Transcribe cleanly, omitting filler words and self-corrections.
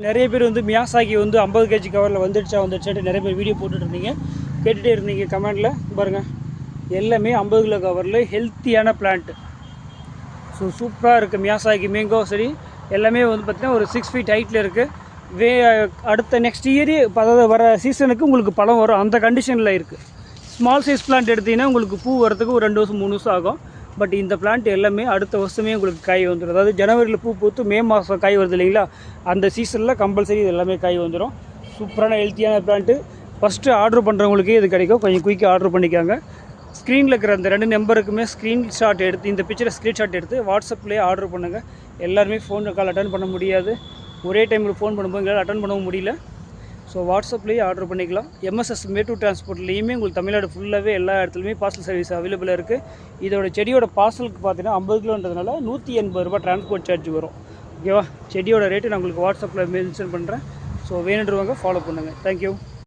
நிறைய பேர் வந்து மியாசாகி வந்து 50 கேஜி கவரில் வந்துடுச்சுட்டு நிறைய பேர் வீடியோ போட்டுட்டு இருந்தீங்க, கேட்டுகிட்டே இருந்தீங்க கமெண்டில். பாருங்கள், எல்லாமே 50 கிலோ கவரில் ஹெல்த்தியான பிளான்ட்டு. ஸோ சூப்பராக இருக்குது. மியாசாகி மேங்கோ சரி எல்லாமே வந்து பார்த்திங்கன்னா ஒரு 6 ஃபீட் ஹைட்டில் இருக்குது. அடுத்த நெக்ஸ்ட் இயரே அதாவது வர சீசனுக்கு உங்களுக்கு பழம் வரும், அந்த கண்டிஷனில் இருக்குது. ஸ்மால் சைஸ் பிளான்ட் எடுத்திங்கன்னா உங்களுக்கு பூ வரதுக்கு ஒரு 2 வருஷம் 3 வருஷம் ஆகும். பட் இந்த பிளான்ட் எல்லாமே அடுத்த வருஷமே உங்களுக்கு காய் வந்துடும். அதாவது ஜனவரியில் பூ பூத்து மே மாதம் காய் வருது இல்லைங்களா, அந்த சீசனில் கம்பல்சரி இது எல்லாமே காய் வந்துடும். சூப்பரான ஹெல்த்தியான பிளான்ட்டு. ஃபஸ்ட்டு ஆர்டர் பண்ணுறவங்களுக்கே இது கிடைக்கும், கொஞ்சம் குயிக்காக ஆர்டர் பண்ணிக்காங்க. ஸ்க்ரீனில் இருக்கிற அந்த 2 நம்பருக்குமே ஸ்க்ரீன்ஷாட் எடுத்து, இந்த பிக்சரை ஸ்க்ரீன்ஷாட் எடுத்து வாட்ஸ்அப்லேயே ஆர்டர் பண்ணுங்கள். எல்லாருமே ஃபோன் கால் அட்டன் பண்ண முடியாது, ஒரே டைமில் ஃபோன் பண்ணும்போது எங்களால் அட்டன் பண்ணவும் முடியல. ஸோ வாட்ஸ்அப்லேயே ஆர்டர் பண்ணிக்கலாம். எம்எஸ்எஸ் மேட்டூர் டிரான்ஸ்போர்ட்லேயுமே உங்களுக்கு தமிழ்நாடு ஃபுல்லாகவே எல்லா இடத்துலையுமே பார்சல் சர்வீஸ் அவைலபிளாக இருக்குது. இதோட செடியோட பார்சலுக்கு பார்த்தீங்கன்னா 50 கிலோன்றதுனால 180 ரூபா டிரான்ஸ்போர்ட் சார்ஜ் வரும். ஓகேவா? செடியோட ரேட்டு நான் உங்களுக்கு வாட்ஸ்அப்பில் மென்ஷன் பண்ணுறேன். ஸோ வேணுன்றவங்க ஃபாலோ பண்ணுங்கள். தேங்க்யூ.